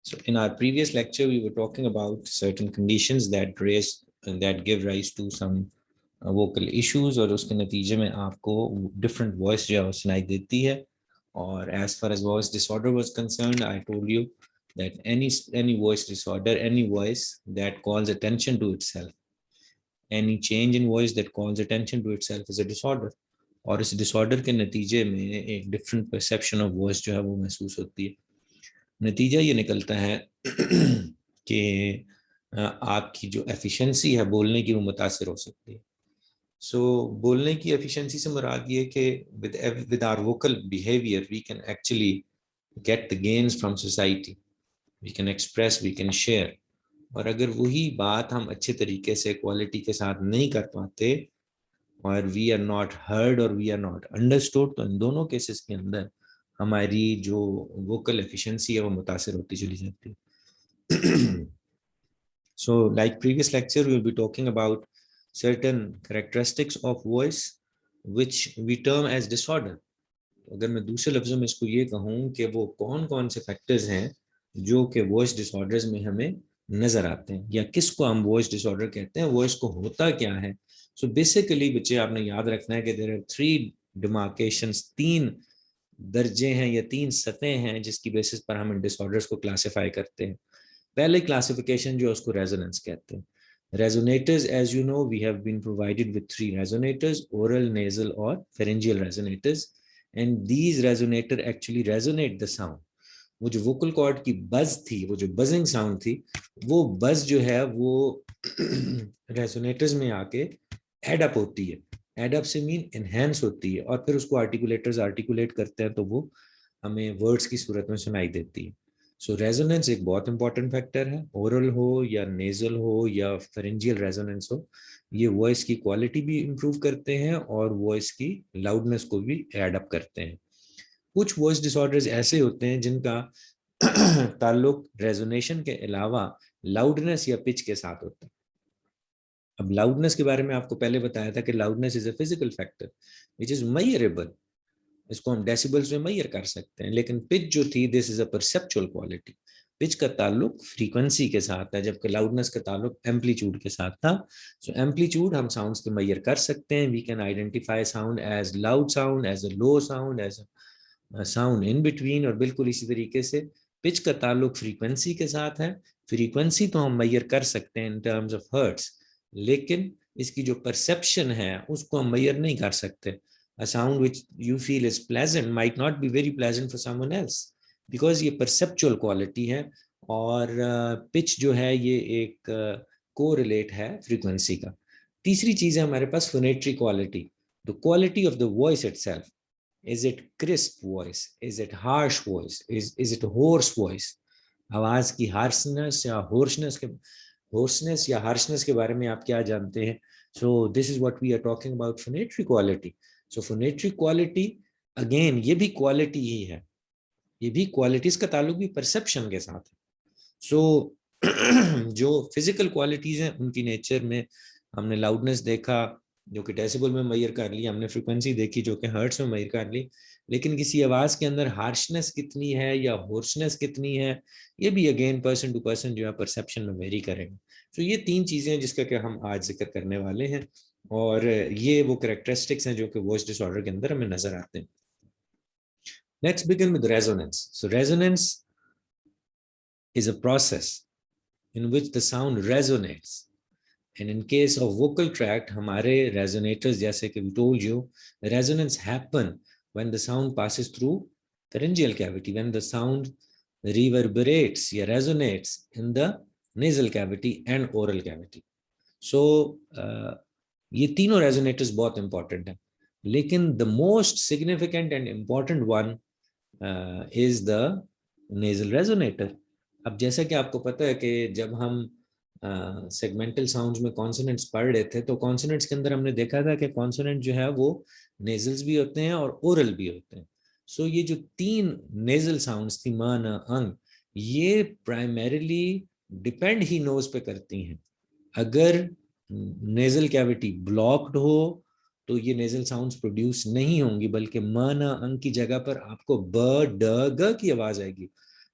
So in our previous lecture, we were talking about certain conditions that give rise to some vocal issues, اور اس کے نتیجے میں آپ کو different voice جو ہے وہ سنائی دیتی ہے. اور as far as voice disorder was concerned, I told you that any voice disorder, any voice that calls attention to itself, any change in voice that calls attention to itself is a disorder. اور اس disorder کے نتیجے میں ایک different perception of voice جو ہے وہ محسوس ہوتی ہے. نتیجہ یہ نکلتا ہے کہ آپ کی جو ایفیشنسی ہے بولنے کی وہ متاثر ہو سکتی ہے. سو بولنے کی ایفیشنسی سے مراد یہ کہ with our vocal behavior we can actually get the gains from society, we can express, we can share. اور اگر وہی بات ہم اچھے طریقے سے کوالٹی کے ساتھ نہیں کر پاتے اور وی آر ناٹ ہرڈ اور وی آر ناٹ انڈرسٹوڈ, تو ان دونوں کیسز کے اندر ہماری جو ووکل ایفیشنسی ہے وہ متاثر ہوتی چلی جاتی ہے. So like previous lecture we will be talking about certain characteristics of voice which we term as disorder. اگر میں دوسرے لفظوں میں اس کو یہ کہوں کہ وہ کون کون سے فیکٹرز ہیں جو کہ وائس ڈس آرڈرز میں ہمیں نظر آتے ہیں, یا کس کو ہم وائس ڈس آرڈر کہتے ہیں, وائس کو ہوتا کیا ہے. سو بیسیکلی بچے آپ نے یاد رکھنا ہے کہ دیر آر 3 ڈیمارکیشنز, 3 درجے ہیں یا 3 سطحیں ہیں جس کی بیسس پر ہم ان ڈس آرڈرز کو کلاسیفائی کرتے ہیں. پہلے کلاسیفیکیشن جو اس کو ریزوننس کہتے ہیں. Resonators, as you know, we have been provided with 3 resonators: oral, nasal اور pharyngeal resonators. And these resonator actually resonate the sound. وہ جو vocal cord کی buzz تھی, وہ جو buzzing sound تھی, وہ buzz جو ہے وہ resonators میں آ کے add up ہوتی ہے. add up سے mean enhance ہوتی ہے, اور پھر اس کو articulators articulate کرتے ہیں تو وہ ہمیں words کی صورت میں سنائی دیتی ہے. سو ریزوننس ایک بہت امپورٹنٹ فیکٹر ہے. اورل ہو یا نیزل ہو یا فرنجیل ریزوننس ہو, یہ وائس کی کوالٹی بھی امپروو کرتے ہیں اور وائس کی لاؤڈنس کو بھی ایڈ اپ کرتے ہیں. کچھ وائس ڈس آرڈرز ایسے ہوتے ہیں جن کا تعلق ریزونیشن کے علاوہ لاؤڈنس یا پچ کے ساتھ ہوتا ہے. اب لاؤڈنس کے بارے میں آپ کو پہلے بتایا تھا کہ loudness is a physical factor which is measurable, اس کو ہم ڈیسیبلز میں میئر کر سکتے ہیں. لیکن پچ جو تھی, دس از اے پرسیپچوئل کوالٹی. پچ کا تعلق فریکوینسی کے ساتھ ہے جبکہ لاؤڈنس کا تعلق ایمپلیٹیوڈ کے ساتھ تھا. سو ایمپلیٹیوڈ ہم ساؤنڈس کے میئر کر سکتے ہیں. We can identify sound as loud sound, as a low sound, as a sound in between. اور بالکل اسی طریقے سے پچ کا تعلق فریکوینسی کے ساتھ ہے. فریکوینسی تو ہم میئر کر سکتے ہیں ان ٹرمز آف ہرٹز, لیکن اس کی جو پرسیپشن ہے اس کو ہم میئر نہیں کر سکتے. A sound which you feel is pleasant might not be very pleasant for someone else because یہ perceptual quality ہے, اور pitch جو ہے یہ ایک correlate ہے frequency کا. تیسری چیز ہے ہمارے پاس phonatory quality, the quality of the voice itself. Is it crisp voice? Is it harsh voice? Is it hoarse voice? آواز کی harshness یا hoarseness یا harshness کے بارے میں آپ کیا جانتے ہیں؟ So this is what we are talking about, phonatory quality. So phonatory quality again یہ بھی کوالٹی ہی ہے, یہ بھی کوالٹیز کا تعلق بھی پرسیپشن کے ساتھ ہے. سو جو فزیکل کوالٹیز ہیں ان کی نیچر میں ہم نے لاؤڈنس دیکھا جو کہ ڈیسیبل میں میئر کر لی, ہم نے فریکوینسی دیکھی جو کہ ہرٹس میں میئر کر لی, لیکن کسی آواز کے اندر ہارشنس کتنی ہے یا ہورسنس کتنی ہے یہ بھی اگین پرسن ٹو پرسن جو ہے پرسیپشن میں ویری کرے گا. تو یہ 3 چیزیں جس کا کہ ہم آج ذکر کرنے والے ہیں, اور یہ وہ کریکٹرسٹکس ہیں جو کہ وائس ڈس آرڈر کے اندر ہمیں نظر آتے ہیں. Let's begin with resonance. So resonance is a process in which the sound resonates. And in case of vocal tract, ہمارے resonators جیسے کہ we told you, resonance happen when the sound passes through pharyngeal cavity, when the sound reverberates یا resonates in the nasal cavity and oral cavity. So یہ تینوں resonators بہت important ہیں, لیکن the most significant and important one is the nasal resonator. اب جیسا کہ آپ کو پتہ ہے کہ جب ہم سیگمنٹل ساؤنڈز میں کانسوننٹس پڑھ رہے تھے تو کانسوننٹس کے اندر ہم نے دیکھا تھا کہ کانسوننٹ جو ہے وہ نیزلز بھی ہوتے ہیں اور اورل بھی ہوتے ہیں. سو یہ جو 3 نیزل ساؤنڈس تھی م ن انگ, یہ پرائمریلی ڈپینڈ ہی نوز پہ کرتی ہیں. اگر نیزل کیوٹی بلاکڈ ہو تو یہ نیزل ساؤنڈز پروڈیوس نہیں ہوں گی, بلکہ م ن انگ کی جگہ پر آپ کو ب ڈ گ کی آواز آئے گی.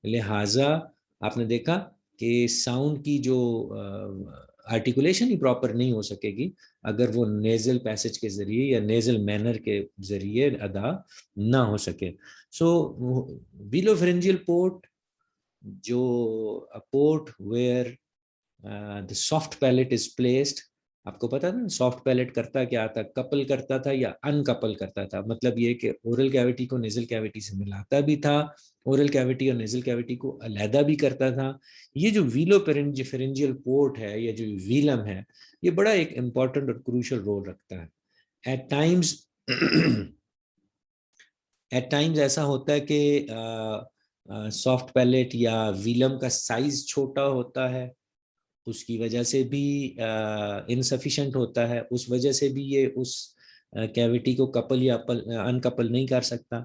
لہٰذا آپ نے دیکھا کہ ساؤنڈ کی جو آرٹیکولیشن ہی پراپر نہیں ہو سکے گی اگر وہ نیزل پیسج کے ذریعے یا نیزل مینر کے ذریعے ادا نہ ہو سکے. سو ویلوفرنجیل پورٹ جو port where the soft palate is placed. آپ کو پتا نا سافٹ پیلٹ کرتا کیا تھا, کپل کرتا تھا یا ان کپل کرتا تھا. مطلب یہ کہ اورل کیویٹی کو نیزل کیویٹی سے ملاتا بھی تھا, اورل کیویٹی اور نیزل کیویٹی کو علیحدہ بھی کرتا تھا. یہ جو ویلوفرنجیل پورٹ ہے یا جو ویلم ہے, یہ بڑا ایک امپورٹنٹ اور کروشل رول رکھتا ہے. ایٹ ٹائمز ایسا ہوتا ہے کہ سافٹ پیلٹ یا ویلم کا سائز چھوٹا ہوتا ہے, اس کی وجہ سے بھی انسفیشینٹ ہوتا ہے, اس وجہ سے بھی یہ اس کیویٹی کو کپل یا ان کپل نہیں کر سکتا.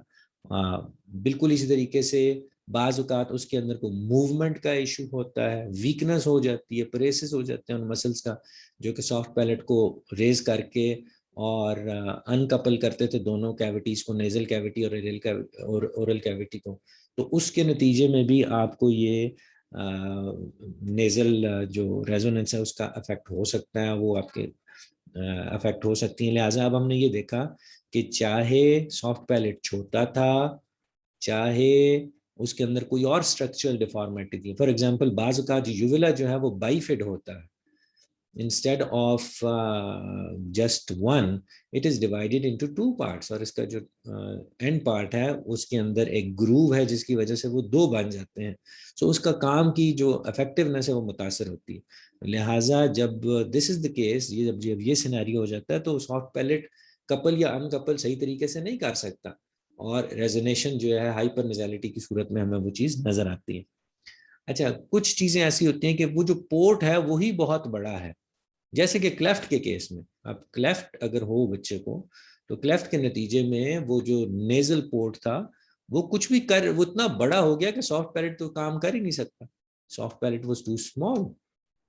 بالکل اسی طریقے سے بعض اوقات اس کے اندر کوئی موومنٹ کا ایشو ہوتا ہے, ویکنس ہو جاتی ہے, پریسز ہو جاتے ہیں ان مسلس کا جو کہ سافٹ پیلٹ کو ریز کر کے اور ان کپل کرتے تھے دونوں کیویٹیز کو, نیزل کیویٹی اور اورل کیویٹی کو. تو اس کے نتیجے میں بھی آپ کو یہ نیزل جو ریزوننس ہے اس کا افیکٹ ہو سکتا ہے, وہ آپ کے افیکٹ ہو سکتی ہیں. لہٰذا اب ہم نے یہ دیکھا کہ چاہے سافٹ پیلٹ چھوٹا تھا, چاہے اس کے اندر کوئی اور اسٹرکچرل ڈیفارمیٹی تھی. فار ایگزامپل بعض کا جو یوولا جو ہے وہ بائی فیڈ ہوتا ہے, instead of just one it is divided into 2 parts, اور اس کا جو اینڈ پارٹ ہے اس کے اندر ایک گروو ہے جس کی وجہ سے وہ 2 بن جاتے ہیں. سو اس کا کام کی جو افیکٹونیس ہے وہ متاثر ہوتی ہے. لہٰذا جب دس از دا کیس, جب یہ سینیریو ہو جاتا ہے تو سافٹ پیلٹ کپل یا ان کپل صحیح طریقے سے نہیں کر سکتا, اور ریزونیشن جو ہے ہائپر نیزیلٹی کی صورت میں ہمیں وہ چیز نظر آتی ہے. اچھا, کچھ چیزیں ایسی ہوتی ہیں کہ وہ جو پورٹ ہے وہی بہت بڑا ہے, جیسے کہ کلیفٹ کے کیس میں. اب کلیفٹ اگر ہو بچے کو تو کلیفٹ کے نتیجے میں وہ جو نیزل پورٹ تھا وہ کچھ بھی وہ اتنا بڑا ہو گیا کہ سافٹ پیلٹ تو کام کر ہی نہیں سکتا. Soft palate was too small.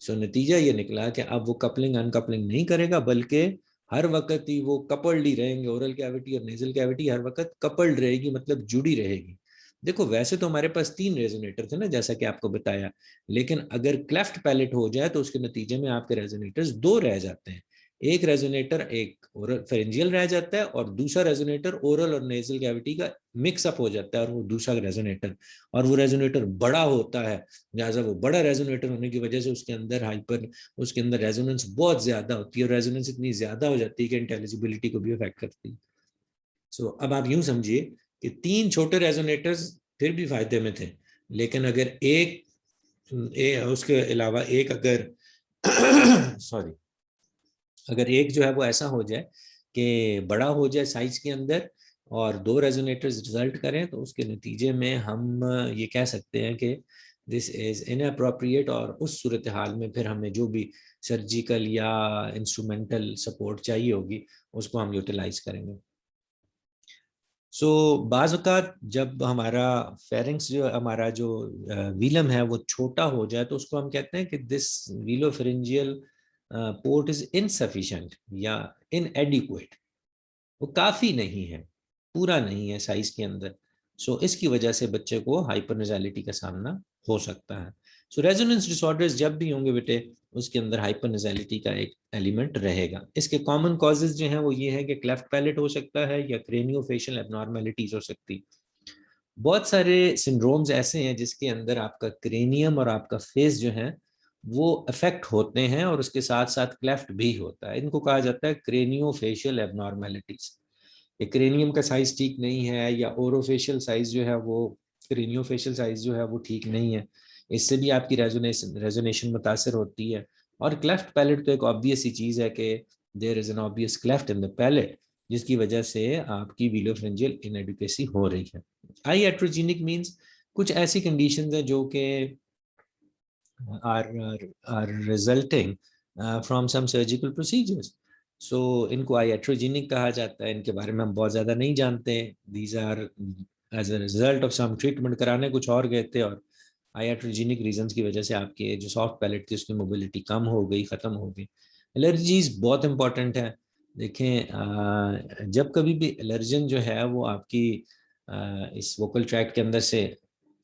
So نتیجہ یہ نکلا کہ اب وہ کپلنگ ان کپلنگ نہیں کرے گا, بلکہ ہر وقت ہی وہ کپلڈ ہی رہیں گے. اورل کیویٹی اور نیزل کیویٹی ہر وقت کپلڈ رہے گی, مطلب جڑی رہے گی. دیکھو ویسے تو ہمارے پاس 3 ریزونیٹر تھے نا, جیسا کہ آپ کو بتایا, لیکن اگر کلیفٹ پیلٹ ہو جائے تو اس کے نتیجے میں آپ کے ریزونیٹرز 2 رہ جاتے ہیں. ایک ریزونیٹر ایک فیرنجیل رہ جاتا ہے, اور دوسرا ریزونیٹر اورل اور نیزل کیویٹی کا مکس اپ ہو جاتا ہے, اور وہ دوسرا ریزونیٹر, اور وہ ریزونیٹر بڑا ہوتا ہے. لہٰذا وہ بڑا ریزونیٹر ہونے کی وجہ سے اس کے اندر ریزوننس بہت زیادہ ہوتی ہے, اور ریزوننس اتنی زیادہ ہو جاتی ہے کہ انٹیلیجیبلٹی کو بھی افیکٹ کرتی ہے. سو اب آپ یوں سمجھیے کہ 3 چھوٹے ریزونیٹرز پھر بھی فائدے میں تھے, لیکن اگر اس کے علاوہ ایک اگر اگر ایک جو ہے وہ ایسا ہو جائے کہ بڑا ہو جائے سائز کے اندر, اور 2 ریزونیٹرز ریزلٹ کریں, تو اس کے نتیجے میں ہم یہ کہہ سکتے ہیں کہ دس از اناپروپریٹ, اور اس صورتحال میں پھر ہمیں جو بھی سرجیکل یا انسٹرومنٹل سپورٹ چاہیے ہوگی اس کو ہم یوٹیلائز کریں گے. سو بعض اوقات جب ہمارا فیرنگس ہمارا جو ویلم ہے وہ چھوٹا ہو جائے تو اس کو ہم کہتے ہیں کہ دس ویلوفرنجیل پورٹ از انسفیشینٹ یا ان ایڈیکویٹ, وہ کافی نہیں ہے, پورا نہیں ہے سائز کے اندر. سو اس کی وجہ سے بچے کو ہائپر نیزیلٹی کا سامنا ہو سکتا ہے. سو ریزوننس ڈس آرڈرز جب بھی ہوں گے بیٹے, اس کے اندر ہائپر نیزیلٹی کا ایک ایلیمنٹ رہے گا. اس کے کامن کازز جو ہیں وہ یہ ہے کہ کلیفٹ پیلٹ ہو سکتا ہے یا کرینیو فیشل ایبنارمیلٹیز ہو سکتی. بہت سارے سنڈرومز ایسے ہیں جس کے اندر آپ کا کرینیم اور آپ کا فیس جو ہے وہ افیکٹ ہوتے ہیں, اور اس کے ساتھ ساتھ کلیفٹ بھی ہوتا ہے. ان کو کہا جاتا ہے کرینیو فیشل ایبنارمیلٹیز. کرینیم کا سائز ٹھیک نہیں ہے, یا اوروفیشل سائز جو ہے وہ کرینیو فیشل سائز جو ہے وہ ٹھیک نہیں ہے, اس سے بھی آپ کی ریزونیشن متاثر ہوتی ہے. اور کلیفٹ پیلٹ تو ایک آبویس سی چیز ہے کہ there is an obvious cleft in the palate, جس کی وجہ سے آپ کی ویلوفرنجیل انایڈیکویسی ہو رہی ہے. آئی ہیٹروجینک مینس کچھ ایسی کنڈیشنز ہیں جو کہ are resulting from some surgical procedures. سو ان کو آئی ہیٹروجینک کہا جاتا ہے. ان کے بارے میں ہم بہت زیادہ نہیں جانتے. These are as a result of some treatment کرانے کچھ اور گئے تھے, اور آئی ہیٹروجینک ریزنس کی وجہ سے آپ کے جو سافٹ پیلٹ تھی اس کی موبلٹی کم ہو گئی, ختم ہو گئی. الرجیز بہت امپورٹنٹ ہے. دیکھیں جب کبھی بھی الرجن جو ہے وہ آپ کی اس ووکل ٹریکٹ کے اندر سے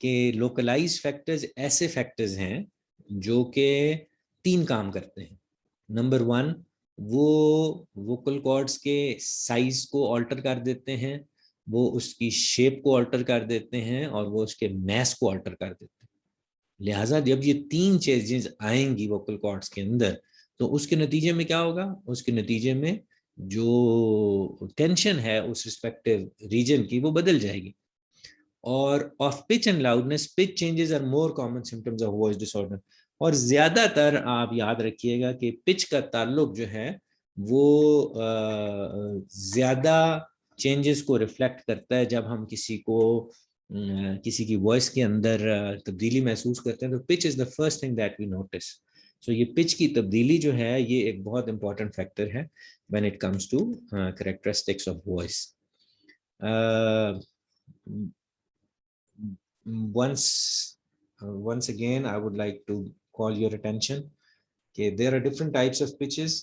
کہ لوکلائز فیکٹرز ایسے فیکٹرز ہیں جو کہ 3 کام کرتے ہیں. نمبر 1 وہ ووکل کارڈز کے سائز کو آلٹر کر دیتے ہیں, وہ اس کی شیپ کو آلٹر کر دیتے ہیں, اور وہ اس کے میس کو آلٹر کر دیتے ہیں. لہٰذا جب یہ 3 چیزیں آئیں گی ووکل کارڈز کے اندر تو اس کے نتیجے میں کیا ہوگا؟ اس کے نتیجے میں جو ٹینشن ہے اس رسپیکٹیو ریجن کی وہ بدل جائے گی. اور of pitch and loudness pitch changes are more common symptoms of voice disorder. اور زیادہ تر آپ یاد رکھیے گا کہ پچ کا تعلق جو ہے وہ زیادہ چینجز کو ریفلیکٹ کرتا ہے. جب ہم کسی کی وائس کے اندر تبدیلی محسوس کرتے ہیں تو pitch is the first thing that we notice. So یہ پچ کی تبدیلی جو ہے یہ ایک بہت امپورٹنٹ فیکٹر ہے when it comes to characteristics of voice. Once again, I would like to call your attention that there are different types of pitches,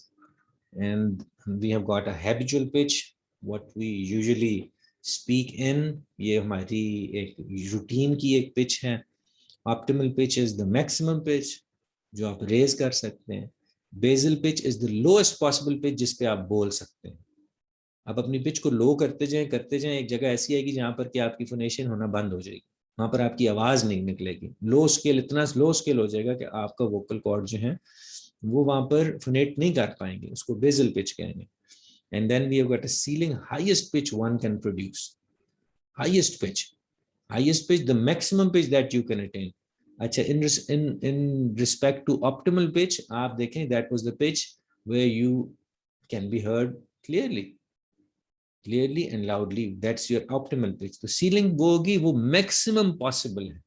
and we have got a habitual pitch, what we usually speak in. یہ ہماری ایک routine کی ایک pitch ہے. Optimal pitch is the maximum pitch جو آپ raise کر سکتے ہیں. Bezel pitch is the lost possible pitch جس پہ آپ بول سکتے ہیں. آپ اپنی پچ کو لو کرتے جائیں, ایک جگہ ایسی آئے گی جہاں پر کہ آپ کی فونیشن ہونا بند ہو جائے گی, وہاں پر آپ کی آواز نہیں نکلے گی. لو اسکیل اتنا لو اسکیل ہو جائے گا کہ آپ کا ووکل کارڈ جو ہیں وہ وہاں پر فونیٹ نہیں کر پائیں گے. اس کو بیزل پچ کہیں گے. And then we have got a ceiling highest pitch one can produce. Highest pitch the maximum pitch that you can attain. اچھا, in respect to optimal pitch آپ دیکھیں that was the pitch where you can be heard clearly and loudly. That's your optimal pitch. تو ceiling وہ ہوگی وہ maximum possible ہے.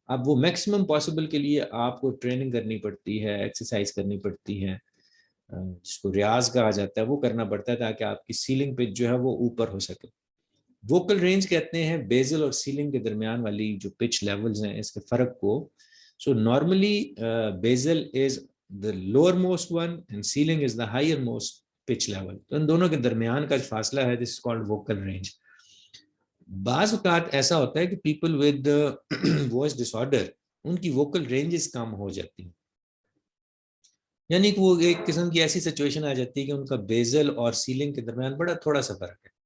اب وہ maximum possible کے لیے آپ کو ٹریننگ کرنی پڑتی ہے, ایکسرسائز کرنی پڑتی ہے, جس کو ریاض کہا جاتا ہے, وہ کرنا پڑتا ہے تاکہ آپ کی سیلنگ پچ جو ہے وہ اوپر ہو سکے. ووکل رینج کہتے ہیں بیزل اور سیلنگ کے درمیان والی جو پچ لیولز ہیں اس کے فرق کو. So normally bezel is the lower most one and ceiling is the higher most pitch level. تو ان دونوں کے درمیان کا فاصلہ ہے, this is called vocal range. بعض اوقات ایسا ہوتا ہے کہ people with voice disorder ان کی vocal ranges کم ہو جاتی ہیں, یعنی کہ وہ ایک قسم کی ایسی سچویشن آ جاتی ہے کہ ان کا بیزل اور سیلنگ کے درمیان بڑا تھوڑا سا فرق ہے.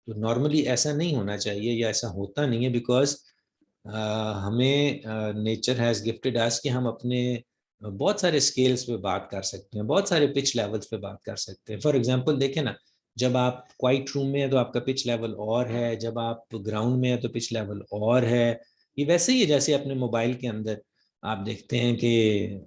تو نارملی ایسا نہیں ہونا چاہیے یا ایسا ہوتا نہیں ہے, بیکاز ہمیں نیچر ہیز گفٹڈ اس کہ ہم اپنے بہت سارے اسکیلس پہ بات کر سکتے ہیں, بہت سارے پچ لیولس پہ بات کر سکتے ہیں. فار ایگزامپل دیکھیں نا, جب آپ کوائٹ روم میں ہیں تو آپ کا پچ لیول اور ہے, جب آپ گراؤنڈ میں ہیں تو پچ لیول اور ہے. یہ ویسے ہی ہے جیسے اپنے موبائل کے اندر آپ دیکھتے ہیں کہ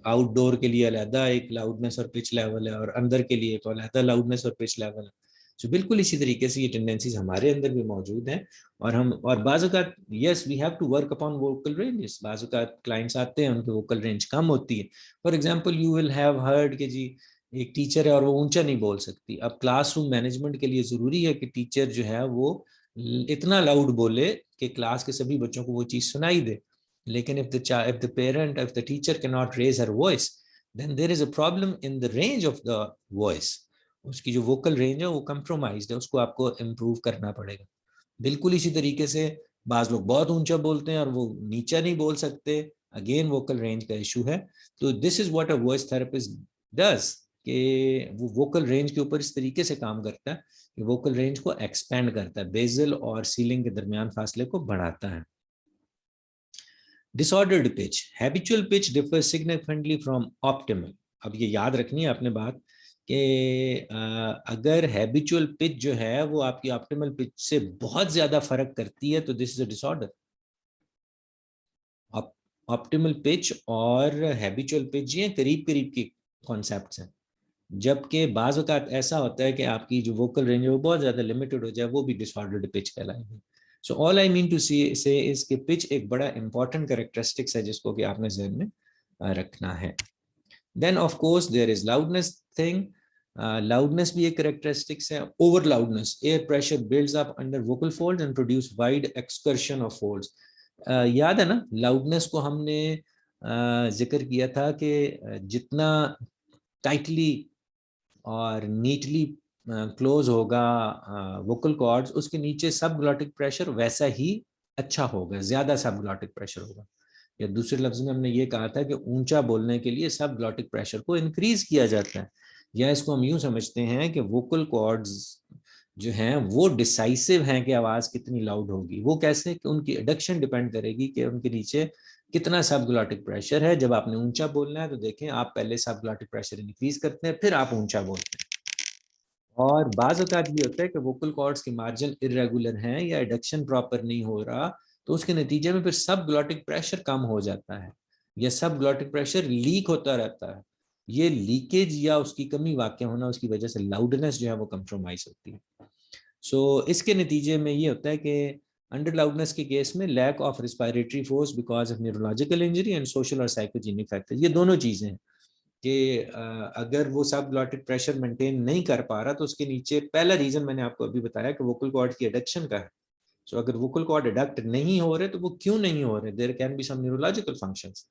آؤٹ ڈور کے لیے علیحدہ ایک لاؤڈنس اور پچ لیول ہے, اور اندر کے لیے ایک علیحدہ لاؤڈنس اور پچ لیول ہے. So بالکل اسی طریقے سے یہ ٹینڈنسیز ہمارے اندر بھی موجود ہیں. اور بعض اوقات yes we have to work upon vocal ranges. بعض اوقات کلائنٹس آتے ہیں ان کی ووکل رینج کم ہوتی ہے. For example you will have heard کہ جی ایک ٹیچر ہے اور وہ اونچا نہیں بول سکتی. اب کلاس روم مینجمنٹ کے لیے ضروری ہے کہ ٹیچر جو ہے وہ اتنا لاؤڈ بولے کہ کلاس کے سبھی بچوں کو وہ چیز سنائی دے. لیکن if the parent, if the teacher cannot raise her voice, then there is a problem in the range of the voice. اس کی جو ووکل رینج ہے وہ کمپرومائزڈ ہے, اس کو آپ کو امپروو کرنا پڑے گا. بالکل اسی طریقے سے بعض لوگ بہت اونچا بولتے ہیں اور وہ نیچا نہیں بول سکتے, اگین ووکل رینج کا ایشو ہے. تو this is what a voice therapist does, کہ وہ ووکل رینج کے اوپر اس طریقے سے کام کرتا ہے کہ ووکل رینج کو ایکسپینڈ کرتا ہے, بیزل اور سیلنگ کے درمیان فاصلے کو بڑھاتا ہے. Disordered pitch. Habitual pitch differs significantly from optimal. اب یہ یاد رکھنی ہے آپ نے بات کہ اگر ہیبیچول پچ جو ہے وہ آپ کی آپٹیمل پچ سے بہت زیادہ فرق کرتی ہے تو this is a dish order. Optimal pitch اور ہیبیچول پچ یہ قریب قریب کی کانسیپٹس ہیں, جبکہ بعض اوقات ایسا ہوتا ہے کہ آپ کی جو ووکل رینج ہے وہ بہت زیادہ لمیٹڈ ہو جائے, وہ بھی ڈس آرڈرڈ پچ کہلائے گی. So all I mean to say is کہ pitch ایک بڑا important characteristics ہے جس کو کہ آپ نے ذہن میں رکھنا ہے. Then of course there is loudness thing. Loudness بھی ایک characteristics ہے. Over loudness, air pressure builds up under vocal folds and produce wide excursion of folds. یاد ہے نا, loudness کو ہم نے ذکر کیا تھا کہ جتنا ٹائٹلی اور نیٹلی کلوز ہوگا ووکل کارڈز, اس کے نیچے سب گلوٹک پریشر ویسا ہی اچھا ہوگا, زیادہ سب گلوٹک پریشر ہوگا. یا دوسرے لفظ میں ہم نے یہ کہا تھا کہ اونچا بولنے کے لیے سب گلوٹک پریشر کو انکریز کیا جاتا ہے. یا اس کو ہم یوں سمجھتے ہیں کہ ووکل کارڈز جو ہیں وہ ڈیسائسو ہیں کہ آواز کتنی لاؤڈ ہوگی. وہ کیسے؟ کہ ان کی ایڈکشن ڈیپینڈ کرے گی کہ ان کے نیچے کتنا سب گلوٹک پریشر ہے. جب آپ نے اونچا بولنا ہے تو دیکھیں آپ پہلے سب گلوٹک پریشر انکریز کرتے ہیں, پھر آپ اونچا بولتے ہیں. اور بعض اوقات یہ ہوتا ہے کہ ووکل کارڈز کی مارجن ارریگولر ہیں یا ایڈکشن پراپر نہیں ہو رہا, تو اس کے نتیجے میں پھر سب گلوٹک پریشر کم ہو جاتا ہے یا سب گلوٹک پریشر لیک ہوتا رہتا ہے. یہ لیکیج یا اس کی کمی واقع ہونا, اس کی وجہ سے لاؤڈنس جو ہے وہ کمپرومائز ہوتی ہے. سو اس کے نتیجے میں یہ ہوتا ہے کہ انڈر لاؤڈنس کے کیس میں lack of respiratory force because of neurological injury and social اور سائیکوجینک فیکٹر. یہ دونوں چیزیں ہیں کہ اگر وہ سب گلوٹک پریشر مینٹین نہیں کر پا رہا تو اس کے نیچے پہلا ریزن میں نے آپ کو ابھی بتایا کہ ووکل کارڈ کی ایڈکشن کا ہے. سو اگر ووکل کارڈ ایڈکٹ نہیں ہو رہے تو وہ کیوں نہیں ہو رہے؟ There can be some neurological functions.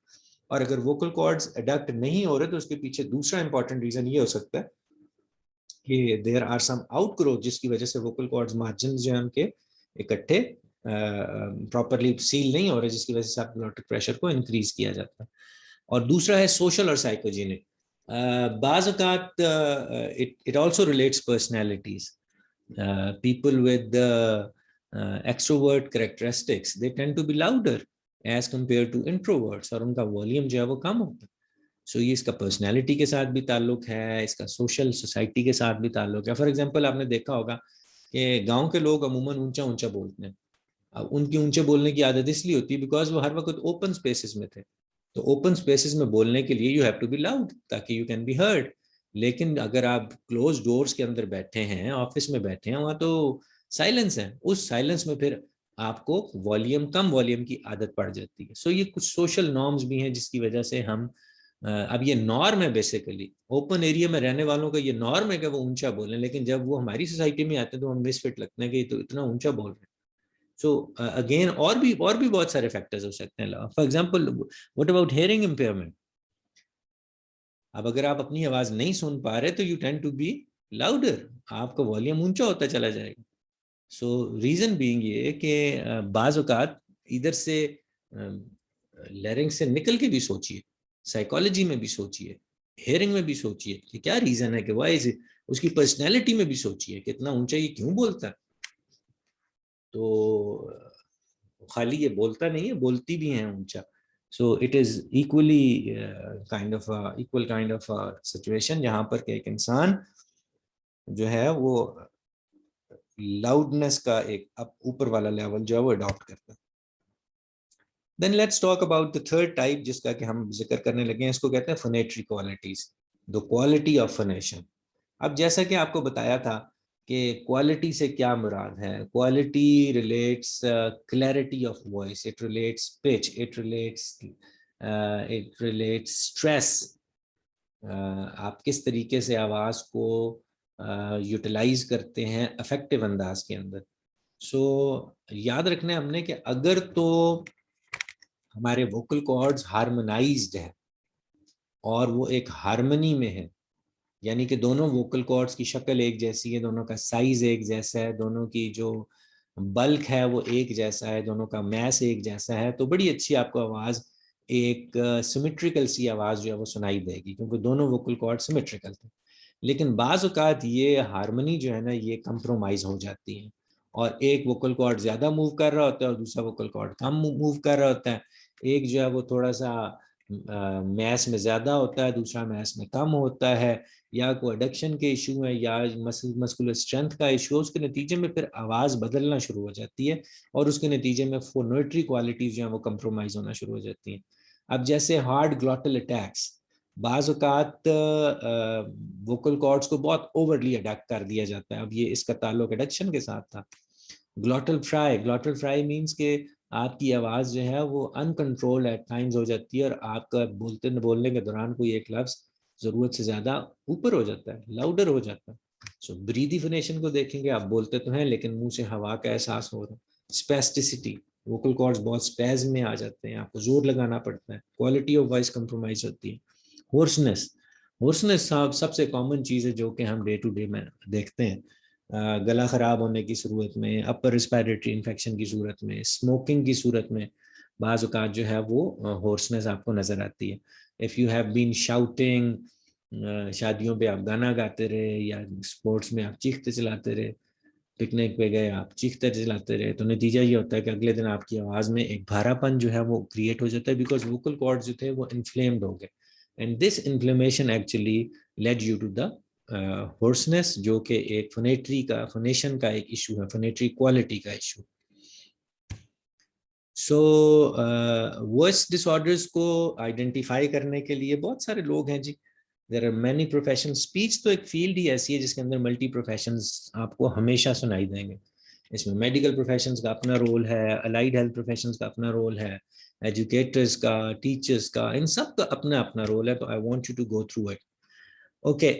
اور اگر ووکل کارڈز ایڈکٹ نہیں ہو رہے تو اس کے پیچھے دوسرا امپورٹنٹ ریزن یہ ہو سکتا ہے کہ there are some outgrowth, جس کی وجہ سے ووکل کارڈز مارجنز جو ہیں ان کے اکٹھے پراپرلی سیل نہیں ہو رہے, جس کی وجہ سے آپ گلوٹک پریشر کو انکریز کیا جاتا ہے. اور دوسرا ہے سوشل اور سائیکوجینک. بعض اوقات it also relates personalities. People with extrovert characteristics they tend to be louder as compare to introverts, اور ان کا والیوم جو ہے وہ کم ہوتا ہے. سو یہ اس کا پرسنالٹی کے ساتھ بھی تعلق ہے, اس کا سوشل سوسائٹی کے ساتھ بھی تعلق ہے. فار ایگزامپل آپ نے دیکھا ہوگا کہ گاؤں کے لوگ عموماً اونچا اونچا بولتے ہیں. اب ان کی اونچے بولنے کی عادت اس لیے ہوتی ہے بیکاز وہ ہر وقت اوپن اسپیسز میں تھے. تو اوپن اسپیسز میں بولنے کے لیے you have to be loud تاکہ یو کین بی ہرڈ. لیکن اگر آپ کلوز ڈورز کے اندر بیٹھے ہیں, آفس میں بیٹھے ہیں, وہاں تو سائلنس ہے. اس سائلنس میں پھر آپ کو والیوم کم والیوم کی عادت پڑ جاتی ہے. سو یہ کچھ سوشل نارمز بھی ہیں جس کی وجہ سے ہم اب یہ نارم ہے بیسیکلی اوپن ایریا میں رہنے والوں کا, یہ نارم ہے کہ وہ اونچا بولیں, لیکن جب وہ ہماری سوسائٹی میں آتے ہیں تو ہم مس فٹ لگتے ہیں کہ یہ تو اتنا اونچا بول رہے ہیں. سو اگین اور بھی بہت سارے فیکٹرز ہو سکتے ہیں. For example what about hearing impairment. اب اگر آپ اپنی آواز نہیں سن پا رہے تو you tend to be louder, آپ کا والیوم اونچا ہوتا چلا جائے گا. سو ریزن بینگ یہ کہ بعض اوقات ادھر سے لیرنگ سے نکل کے بھی سوچیے, سائیکالوجی میں بھی سوچیے, ہیئرنگ میں بھی سوچیے کہ کیا ریزن ہے, کہ وائی اس کی پرسنالٹی میں بھی سوچیے کہ اتنا اونچا یہ کیوں بولتا ہے. تو خالی یہ بولتا نہیں ہے, بولتی بھی ہیں اونچا. So it is equally kind of situation جہاں پر کہ ایک انسان جو ہے وہ لاؤڈنس کا ایک اوپر والا لیول جو ہے وہ اڈاپٹ کرتا ہے. Then let's talk about the third type جس کا کہ ہم ذکر کرنے لگے ہیں, اس کو کہتے ہیں فونیٹری کوالٹیز, دا کوالٹی آف فونیشن. اب جیسا کہ آپ کو بتایا تھا کہ کوالٹی سے کیا مراد ہے. Quality relates clarity of voice, it relates pitch, it relates stress. آپ کس طریقے سے آواز کو یوٹیلائز کرتے ہیں افیکٹو انداز کے اندر. سو یاد رکھنا ہے ہم نے کہ اگر تو ہمارے ووکل کارڈز ہارمونائزڈ ہے اور وہ ایک ہارمنی میں ہے, یعنی کہ دونوں ووکل کارڈز کی شکل ایک جیسی ہے, دونوں کا سائز ایک جیسا ہے, دونوں کی جو بلک ہے وہ ایک جیسا ہے, دونوں کا میس ایک جیسا ہے, تو بڑی اچھی آپ کو آواز ایک سیمیٹریکل سی آواز جو ہے وہ سنائی دے گی, کیونکہ دونوں ووکل کارڈ سیمیٹریکل تھے. لیکن بعض اوقات یہ ہارمنی جو ہے نا یہ کمپرومائز ہو جاتی ہے, اور ایک ووکل کارڈ زیادہ موو کر رہا ہوتا ہے اور دوسرا ووکل کارڈ کم موو کر رہا ہوتا ہے. ایک جو ہے وہ تھوڑا سا میس میں زیادہ ہوتا ہے, دوسرا میس میں کم ہوتا ہے, یا کوئی ایڈکشن کے ایشو ہے یا مسکولر اسٹرینتھ کا ایشو, اس کے نتیجے میں پھر آواز بدلنا شروع ہو جاتی ہے, اور اس کے نتیجے میں فونیٹری کوالٹیز جو ہیں وہ کمپرومائز ہونا شروع ہو جاتی ہیں. اب جیسے ہارڈ گلوٹل اٹیکس, بعض اوقات ووکل کارڈز کو بہت اوورلی اڈکٹ کر دیا جاتا ہے. اب یہ اس کا تعلق ایڈکشن کے ساتھ تھا. گلوٹل فرائی مینس کہ آپ کی آواز جو ہے وہ انکنٹرول ایٹ ٹائمز ہو جاتی ہے, اور آپ کا بولنے کے دوران کوئی ایک لفظ ضرورت سے زیادہ اوپر ہو جاتا ہے, لاؤڈر ہو جاتا ہے. سو بریدی فونیشن کو دیکھیں گے, آپ بولتے تو ہیں لیکن منہ سے ہوا کا احساس ہو رہا ہے. اسپیسٹیسٹی, ووکل کارڈز بہت اسپیز میں آ جاتے ہیں, آپ کو زور لگانا پڑتا ہے. کوالٹی آف وائس کمپرومائز ہوتی ہے. ہورسنس سب سے کامن چیز ہے جو کہ ہم ڈے ٹو ڈے میں دیکھتے ہیں. گلا خراب ہونے کی صورت میں, اپر ریسپائریٹری انفیکشن کی صورت میں, اسموکنگ کی صورت میں بعض اوقات جو ہے وہ ہورسنس آپ کو نظر آتی ہے. If you have been shouting, شادیوں پہ آپ گانا گاتے رہے, یا اسپورٹس میں آپ چیختے چلاتے رہے, پکنک پہ گئے آپ چیختے چلاتے رہے, تو نتیجہ یہ ہوتا ہے کہ اگلے دن آپ کی آواز میں ایک بھارا پن جو ہے وہ کریٹ ہو جاتا ہے, بیکاز ووکل کارڈ جو تھے وہ انفلیمڈ ہو گئے, and this inflammation actually lead you to the hoarseness, جو کہ ایک فونیٹری کا, فونیشن کا ایک ایشو ہے, فونیٹری کوالٹی کا issue. So voice disorders کو آئیڈینٹیفائی کرنے کے لیے بہت سارے لوگ ہیں جی. There are many profession. Speech تو ایک فیلڈ ہی ایسی ہے جس کے اندر ملٹی پروفیشنز آپ کو ہمیشہ سنائی دیں گے. اس میں میڈیکل پروفیشنز کا اپنا رول ہے, الائیڈ ہیلتھ پروفیشنز کا اپنا رول ہے, ایجوکیٹرز کا, ٹیچرز کا, ان سب کا اپنا اپنا رول ہے. تو I want you to go through it. Okay,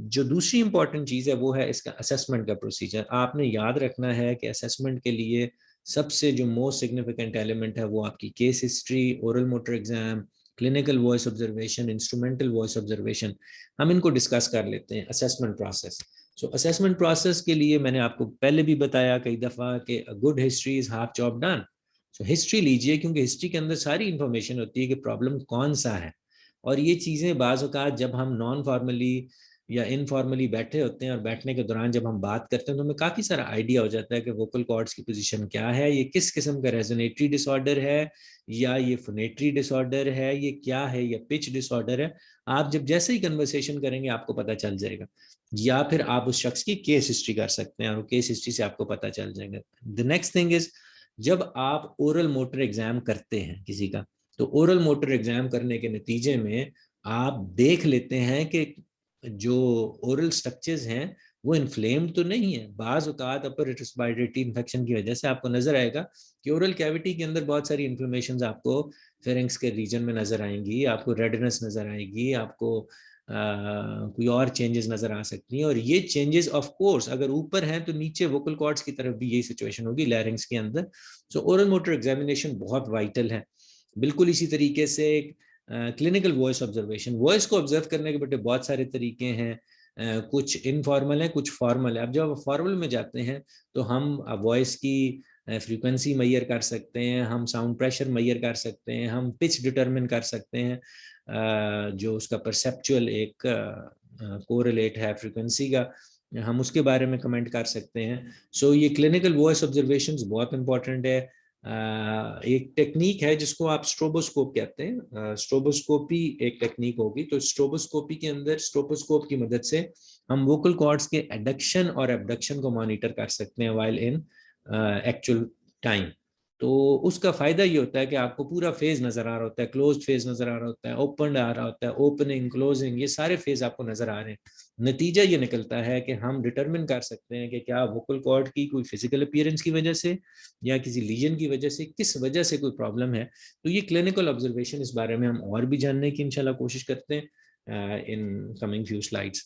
جو دوسری امپورٹنٹ چیز ہے وہ ہے اس کا اسیسمنٹ کا پروسیجر. آپ نے یاد رکھنا ہے کہ اسیسمنٹ کے لیے سب سے جو موسٹ سگنیفیکنٹ ایلیمنٹ ہے وہ آپ کی case history, oral motor exam, clinical voice observation, instrumental voice observation, ہم ان کو ڈسکس کر لیتے ہیں. Assessment process. So assessment process کے لیے میں نے آپ کو پہلے بھی بتایا کئی دفعہ کہ good history is half job done. So history لیجئے, کیونکہ ہسٹری کے اندر ساری انفارمیشن ہوتی ہے کہ پرابلم کون سا ہے. اور یہ چیزیں بعض اوقات جب ہم نان فارملی یا انفارملی بیٹھے ہوتے ہیں, اور بیٹھنے کے دوران جب ہم بات کرتے ہیں تو ہمیں کافی سارا آئیڈیا ہو جاتا ہے کہ ووکل کارڈز کی پوزیشن کیا ہے, یہ کس قسم کا ریزونیٹری ڈس آرڈر ہے, یا یہ فونیٹری ڈس آرڈر ہے, یہ کیا ہے, یہ پچ ڈس آرڈر ہے. آپ جب جیسے ہی کنورسیشن کریں گے آپ کو پتہ چل جائے گا, یا پھر آپ اس شخص کی کیس ہسٹری کر سکتے ہیں اور کیس ہسٹری سے آپ کو پتہ چل جائے گا. دی نیکسٹ تھنگ از, جب آپ اورل موٹر ایگزام کرتے ہیں کسی کا, تو اورل موٹر ایگزام کرنے کے نتیجے میں آپ دیکھ لیتے ہیں کہ جو اورل سٹرکچرز ہیں وہ انفلیمڈ تو نہیں ہے. بعض اوقات اپر ریسپائریٹری انفیکشن کی وجہ سے آپ کو نظر آئے گا کہ اورل کیویٹی کے اندر بہت ساری انفلیمیشنز آپ کو فیرنگس کے ریجن میں نظر آئیں گی, آپ کو ریڈنس نظر آئے گی, آپ کو کوئی اور چینجز نظر آ سکتی ہیں. اور یہ چینجز آف کورس اگر اوپر ہیں تو نیچے ووکل کارڈز کی طرف بھی یہی سچویشن ہوگی, لیرنگس کے اندر. سو اورل موٹر ایگزامینیشن بہت وائٹل ہے. بالکل اسی طریقے سے کلینکل وائس آبزرویشن, وائس کو آبزرو کرنے کے بیٹے بہت سارے طریقے ہیں, کچھ انفارمل ہیں کچھ فارمل ہے. اب جب فارمل میں جاتے ہیں تو ہم وائس کی فریکوینسی میئر کر سکتے ہیں, ہم ساؤنڈ پریشر میئر کر سکتے ہیں, ہم پچ ڈٹرمن کر سکتے ہیں, جو اس کا پرسیپچول ایک کوریلیٹ ہے فریکوینسی کا, ہم اس کے بارے میں کمنٹ کر سکتے ہیں. سو یہ کلینکل وائس آبزرویشنز بہت امپورٹنٹ ہے. ایک ٹیکنیک ہے جس کو آپ اسٹروبوسکوپ کہتے ہیں, اسٹروبوسکوپی ایک ٹیکنیک ہوگی. تو اسٹروبوسکوپی کے اندر اسٹروبوسکوپ کی مدد سے ہم ووکل کارڈز کے ایڈکشن اور ایبڈکشن کو مانیٹر کر سکتے ہیں وائل ان ایکچوئل ٹائم. تو اس کا فائدہ یہ ہوتا ہے کہ آپ کو پورا فیز نظر آ رہا ہوتا ہے, کلوزڈ فیز نظر آ رہا ہوتا ہے, اوپنڈ آ رہا ہوتا ہے, اوپننگ, کلوزنگ, یہ سارے فیز آپ کو نظر آ رہے ہیں. نتیجہ یہ نکلتا ہے کہ ہم ڈٹرمن کر سکتے ہیں کہ کیا ووکل کارڈ کی کوئی فزیکل اپیئرنس کی وجہ سے یا کسی لیجن کی وجہ سے, کس وجہ سے کوئی پرابلم ہے. تو یہ کلینکل آبزرویشن, اس بارے میں ہم اور بھی جاننے کی انشاءاللہ کوشش کرتے ہیں in coming few slides.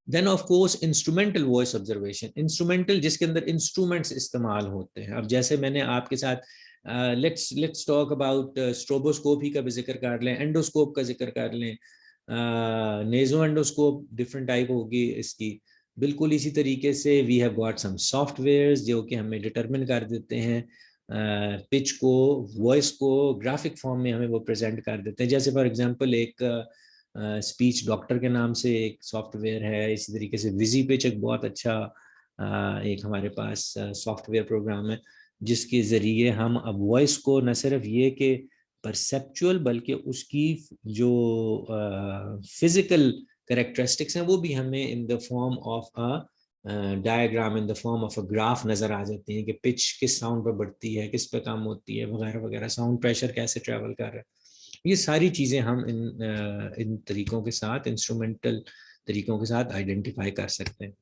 Then of course instrumental voice observation, instrumental جس کے اندر انسٹرومنٹس استعمال ہوتے ہیں. اب جیسے میں نے آپ کے ساتھ لیٹس ٹاک اباؤٹ اسٹروبوسکوپی کا بھی ذکر کر لیں, اینڈوسکوپ کا ذکر کر لیں, نیزو اینڈوسکوپ ڈفرنٹ ٹائپ ہوگی اس کی. بالکل اسی طریقے سے we have got some softwares جو کہ ہمیں ڈٹرمن کر دیتے ہیں پچ کو, وائس کو گرافک فارم میں ہمیں وہ پریزنٹ کر دیتے ہیں. جیسے فار ایگزامپل ایک اسپیچ ڈاکٹر کے نام سے ایک سافٹ ویئر ہے. اسی طریقے سے ویزی پچ ایک بہت اچھا ایک ہمارے پاس سافٹ ویئر پروگرام ہے جس کے ذریعے ہم اب وائس کو نہ صرف یہ کہ پرسیپچول بلکہ اس کی جو فزیکل کریکٹرسٹکس ہیں وہ بھی ہمیں in the form of diagram, in the form of a graph نظر آ جاتی ہیں کہ پچ کس ساؤنڈ پہ بڑھتی ہے, کس پہ کم ہوتی ہے, وغیرہ وغیرہ, ساؤنڈ پریشر کیسے ٹریول کر رہا ہے. یہ ساری چیزیں ہم ان طریقوں کے ساتھ, انسٹرومنٹل طریقوں کے ساتھ آئیڈینٹیفائی کر سکتے ہیں.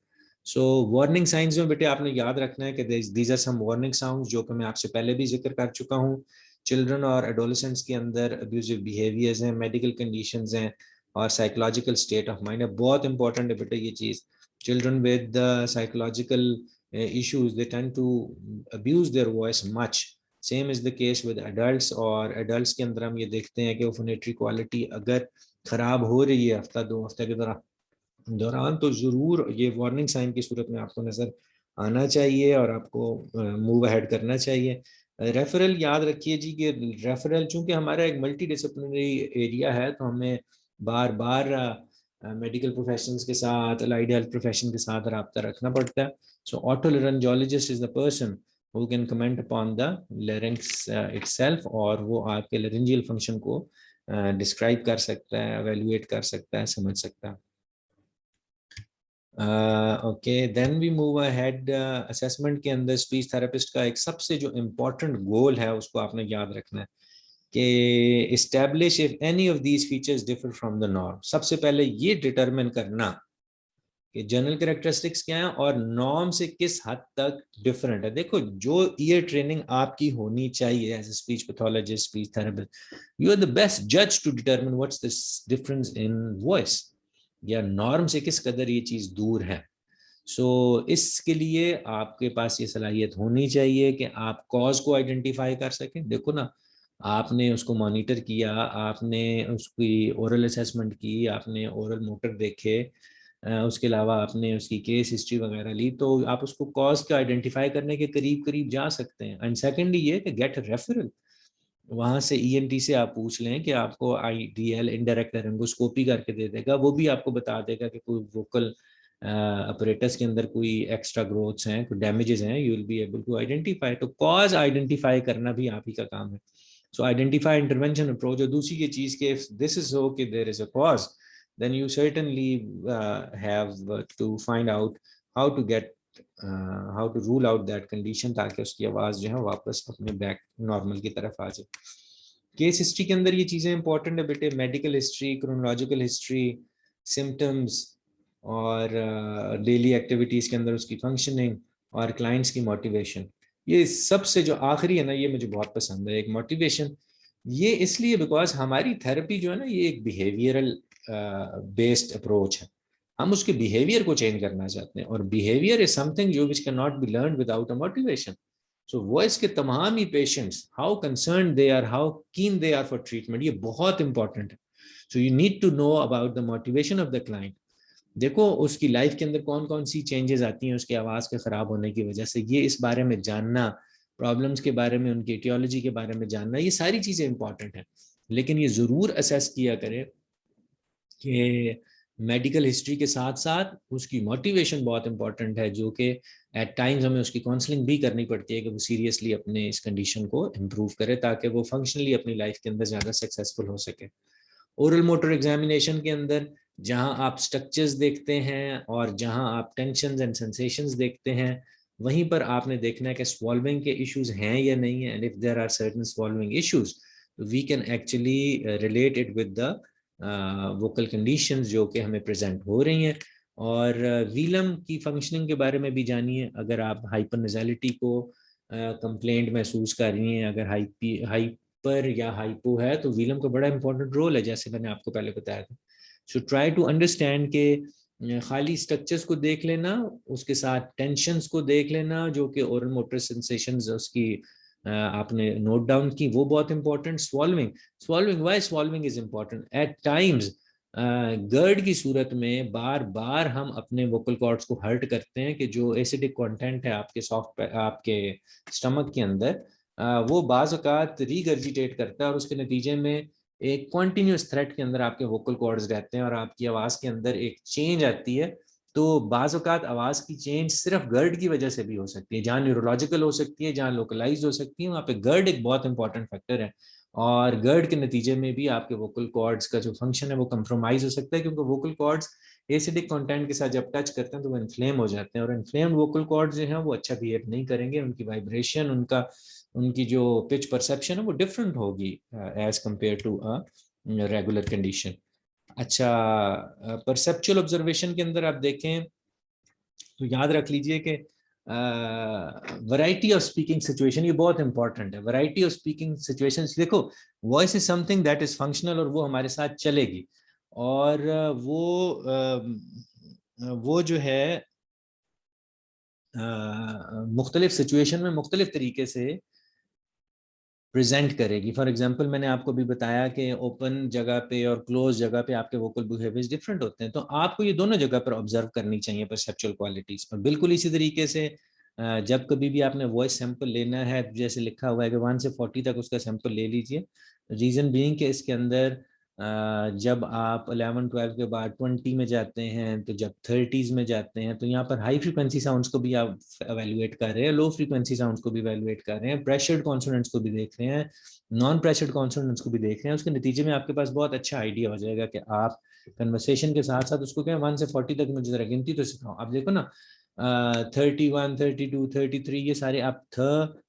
سو وارننگ سائنز میں بیٹے آپ نے یاد رکھنا ہے کہ these are some warning sounds جو کہ میں آپ سے پہلے بھی ذکر کر چکا ہوں. چلڈرن اور ایڈولسنٹس کے اندر ابیوزو بیہیویئرز ہیں, میڈیکل کنڈیشنز ہیں, اور سائیکولوجیکل اسٹیٹ آف مائنڈ ہے. بہت امپورٹنٹ ہے بیٹے یہ چیز. Children with psychological issues they tend to abuse their voice much. same is the case with adults. اور adults کے اندر ہم یہ دیکھتے ہیں کہ وہ فونیٹری کوالٹی اگر خراب ہو رہی ہے ہفتہ دو ہفتہ کے دوران دوران تو ضرور یہ وارننگ سائن کی صورت میں آپ کو نظر آنا چاہیے اور آپ کو موو اہیڈ کرنا چاہیے. ریفرل یاد رکھیے جی کہ ریفرل چونکہ ہمارا ایک ملٹی ڈسپلنری ایریا ہے تو ہمیں بار بار میڈیکل پروفیشنز کے ساتھ الائیڈ ہیلتھ پروفیشن کے ساتھ رابطہ رکھنا پڑتا ہے. So otolaryngologist is the person who can comment upon the larynx itself, اور وہ آپ کے لرنجیل فنکشن کو ڈسکرائب کر سکتا ہے, ایویلویٹ کر سکتا ہے, سمجھ سکتا ہے. Okay then we move ahead. Assessment کے اندر اسپیچ تھراپسٹ کا ایک سب سے جو امپورٹنٹ گول ہے اس کو آپ نے یاد رکھنا ہے کہ establish if any of these features differ from the norm. سب سے پہلے یہ ڈٹرمن کرنا کہ جنرل کریکٹرسٹکس کیا ہیں اور نارم سے کس حد تک ڈفرینٹ ہے. دیکھو جو ایئر ٹریننگ آپ کی ہونی چاہیے as a speech pathologist, speech therapist, you are the best جج to determine what's this difference in voice, یا نارم سے کس قدر یہ چیز دور ہے. سو اس کے لیے آپ کے پاس یہ صلاحیت ہونی چاہیے کہ آپ کاز کو آئیڈینٹیفائی کر سکیں. دیکھو نا, آپ نے اس کو مانیٹر کیا, آپ نے اس کی اورل اسیسمنٹ کی, آپ نے اورل موٹر دیکھے, اس کے علاوہ آپ نے اس کی کیس ہسٹری وغیرہ لی, تو آپ اس کو کاز کا آئیڈینٹیفائی کرنے کے قریب قریب جا سکتے ہیں. اینڈ سیکنڈلی یہ کہ گیٹ ریفرل, وہاں سے ای این ٹی سے آپ پوچھ لیں کہ آپ کو آئی ڈی ایل انڈائریکٹ لارنگوسکوپی کر کے دے دے گا, وہ بھی آپ کو بتا دے گا کہ کوئی ووکل اپریٹس کے اندر کوئی ایکسٹرا گروتھس ہیں, کوئی ڈیمیجز ہیں, you will be able to identify. تو کاز آئیڈینٹیفائی کرنا بھی آپ ہی کا کام ہے. So identify intervention approach. اور دوسری یہ چیز کہ دس از ہو کہ there is a cause, then you certainly have to find out how to get how to rule out that condition تاکہ اس کی آواز جو ہے واپس اپنے بیک نارمل کی طرف آ جائے. کیس ہسٹری کے اندر یہ چیزیں امپورٹنٹ ہے بیٹے, medical history, chronological history, symptoms, اور ڈیلی ایکٹیویٹیز کے اندر اس کی فنکشننگ, اور کلائنٹس کی موٹیویشن. یہ سب سے جو آخری ہے نا, یہ مجھے بہت پسند ہے, ایک موٹیویشن. یہ اس لیے بیکاز ہماری تھراپی جو ہے نا یہ ایک بیہیویئرل بیسڈ اپروچ ہے. ہم اس کے بیہیویئر کو چینج کرنا چاہتے ہیں, اور بیہیویئر از سم تھنگ جو which can not be learned without a motivation. So voice کے تمام ہی patients how concerned they are, how can they are for treatment, یہ بہت امپورٹنٹ ہے. So you need to know about the motivation of the client. دیکھو اس کی life کے اندر کون کون سی چینجز آتی ہیں اس کی آواز کے خراب ہونے کی وجہ سے, یہ اس بارے میں جاننا, پرابلمس کے بارے میں, ان کی ایٹیولوجی کے بارے میں جاننا, یہ ساری چیزیں امپورٹنٹ ہیں. لیکن یہ ضرور اسیس کیا کرے کہ میڈیکل ہسٹری کے ساتھ ساتھ اس کی موٹیویشن بہت امپورٹنٹ ہے, جو کہ ایٹ ٹائمز ہمیں اس کی کاؤنسلنگ بھی کرنی پڑتی ہے کہ وہ سیریسلی اپنے اس کنڈیشن کو امپروو کرے تاکہ وہ فنکشنلی اپنی لائف کے اندر زیادہ سکسیزفل ہو سکے. اورل موٹر ایگزامینیشن کے اندر جہاں آپ سٹرکچرز دیکھتے ہیں اور جہاں آپ ٹینشنز اینڈ سینسیشنز دیکھتے ہیں, وہیں پر آپ نے دیکھنا ہے کہ سوالونگ کے ایشوز ہیں یا نہیں ہیں. And if there are certain swallowing issues we can actually relate it with the vocal conditions جو کہ ہمیں پریزنٹ ہو رہی ہیں. اور ویلم کی فنکشننگ کے بارے میں بھی جانیے. اگر آپ ہائپر نیزیلٹی کو کمپلینٹ محسوس کر رہی ہیں, اگر ہائپر یا ہائپو ہے, تو ویلم کا بڑا امپورٹنٹ رول ہے, جیسے میں نے آپ کو پہلے بتایا تھا. سو ٹرائی ٹو انڈرسٹینڈ کہ خالی اسٹرکچرز کو دیکھ لینا, اس کے ساتھ ٹینشنز کو دیکھ لینا جو کہ اورل موٹر سینسیشنز اس کی آپ نے نوٹ ڈاؤن کی, وہ بہت important. Swallowing why swallowing is important at times. GERD کی صورت میں بار بار ہم اپنے ووکل کارڈز کو ہرٹ کرتے ہیں کہ جو ایسیڈک کانٹینٹ ہے آپ کے سافٹ آپ کے اسٹمک کے اندر, وہ بعض اوقات ریگرجیٹیٹ کرتا ہے, اور اس کے نتیجے میں ایک کنٹینیوس تھریٹ کے اندر آپ کے ووکل کارڈز رہتے ہیں اور آپ کی آواز کے اندر ایک چینج آتی ہے. تو بعض اوقات آواز کی چینج صرف گرڈ کی وجہ سے بھی ہو سکتی ہے, جہاں نیورولوجیکل ہو سکتی ہے, جہاں لوکلائز ہو سکتی ہے, وہاں پہ گرڈ ایک بہت امپورٹنٹ فیکٹر ہے. اور گرڈ کے نتیجے میں بھی آپ کے ووکل کارڈز کا جو فنکشن ہے وہ کمپرومائز ہو سکتا ہے, کیونکہ ووکل کارڈز ایسیڈک کنٹینٹ کے ساتھ جب ٹچ کرتے ہیں تو وہ انفلیم ہو جاتے ہیں, اور انفلیمڈ ووکل کارڈز جو ہیں وہ اچھا بہیو نہیں کریں گے, ان کی وائبریشن, ان کی جو پچ پرسیپشن ہے وہ ڈفرینٹ ہوگی as compare to regular condition. اچھا پرسیپچول آبزرویشن کے اندر آپ دیکھیں تو یاد رکھ لیجئے کہ ورائٹی آف اسپیکنگ سچویشن یہ بہت امپورٹنٹ ہے. ورائٹی آف اسپیکنگ سچویشن, دیکھو voice is something that is functional, اور وہ ہمارے ساتھ چلے گی, اور وہ جو ہے مختلف سچویشن میں مختلف طریقے سے پریزنٹ کرے گی. فار ایگزامپل میں نے آپ کو بھی بتایا کہ اوپن جگہ پہ اور کلوز جگہ پہ آپ کے ووکل بیہیویئرز ڈفرینٹ ہوتے ہیں, تو آپ کو یہ دونوں جگہ پر آبزرو کرنی چاہیے پرسیپچوئل کوالٹیز. اور بالکل اسی طریقے سے جب کبھی بھی آپ نے وائس سیمپل لینا ہے, جیسے لکھا ہوا ہے کہ 1 سے 40 تک اس کا سیمپل لے لیجئے. ریزن بینگ کہ اس کے اندر جب آپ 11 12 کے بعد 20 میں جاتے ہیں, تو جب 30s میں جاتے ہیں, تو یہاں پر ہائی فریکوینسی ساؤنڈس کو بھی آپ ایویلویٹ کر رہے ہیں, لو فریکوینسی ساؤنڈس کو بھی ایویلویٹ کر رہے ہیں, پریشرڈ کانسوننٹس کو بھی دیکھ رہے ہیں, نان پریشرڈ کانسوننٹس کو بھی دیکھ رہے ہیں. اس کے نتیجے میں آپ کے پاس بہت اچھا آئیڈیا ہو جائے گا کہ آپ کنورسیشن کے ساتھ ساتھ اس کو کہیں 1 سے 40 تک مجھے ذرا گنتی تو سکھاؤ. آپ دیکھو نا 31 32 33 یہ سارے آپ th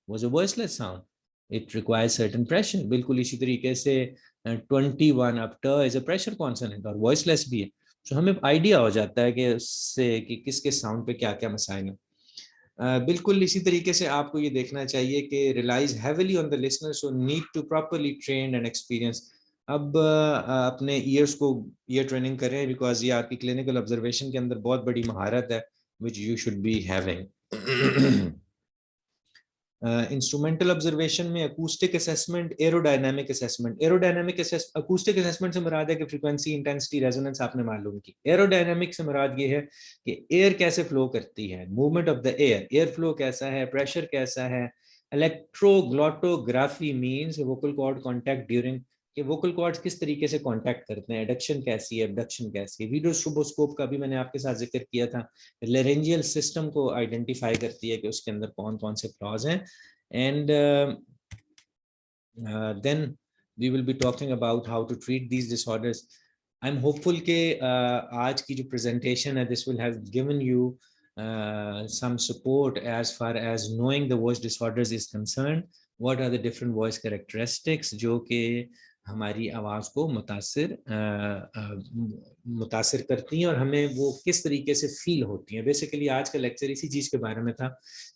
was a voiceless sound, it requires certain pressure. بالکل اسی طریقے سے 21 اب ٹ از اے پریشر کانسوننٹ اور وائس لیس بھی ہے. تو ہمیں آئیڈیا ہو جاتا ہے کہ اس سے کہ کس کس ساؤنڈ پہ کیا کیا مسائل ہیں. بالکل اسی طریقے سے آپ کو یہ دیکھنا چاہیے کہ relies heavily on the listener, so need to properly trained and experience. اب اپنے ایئرس کو ایئر ٹریننگ کریں, بیکاز یہ آپ کی کلینکل آبزرویشن کے اندر بہت بڑی مہارت ہے which you should be having. Instrumental observation میں acoustic assessment, aerodynamic assessment. Acoustic assessment سے مراد ہے کہ فریکوینسی, انٹینسٹی, ریزوننس آپ نے معلوم کی. ایروڈائنامک سے مراد یہ ہے کہ ایئر کیسے فلو کرتی ہے, movement of the air, air flow کیسا ہے, پریشر کیسا ہے. Electroglottography means vocal cord contact during, کہ ووکل کارڈز کس طریقے سے کانٹیکٹ کرتے ہیں, ایڈکشن کیسی ہے, ابڈکشن کیسی ہے. ویڈیوسٹروبوسکوپ کا بھی میں نے آپ کے ساتھ ذکر کیا تھا, لیرنجیل سسٹم کو آئیڈینٹیفائی کرتی ہے کہ اس کے اندر کون کون سے فلاز ہیں. And then we will be talking about how to treat these disorders. I am hopeful کہ آج کی جو پریزنٹیشن ہے this will have given you some support as far as knowing the voice disorders is concerned. What are the different voice characteristics جو کہ ہماری آواز کو متاثر کرتی ہیں اور ہمیں وہ کس طریقے سے فیل ہوتی ہیں. بیسیکلی آج کا لیکچر اسی چیز کے بارے میں تھا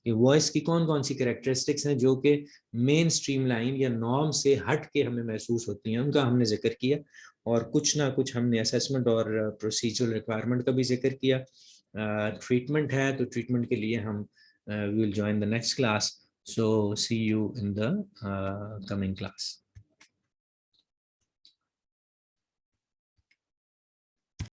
کہ وائس کی کون کون سی کریکٹرسٹکس ہیں جو کہ مین اسٹریم لائن یا نارم سے ہٹ کے ہمیں محسوس ہوتی ہیں, ان کا ہم نے ذکر کیا. اور کچھ نہ کچھ ہم نے اسیسمنٹ اور پروسیجرل ریکوائرمنٹ کا بھی ذکر کیا. ٹریٹمنٹ ہے تو ٹریٹمنٹ کے لیے ہم we will join the next class. So see you in the coming class.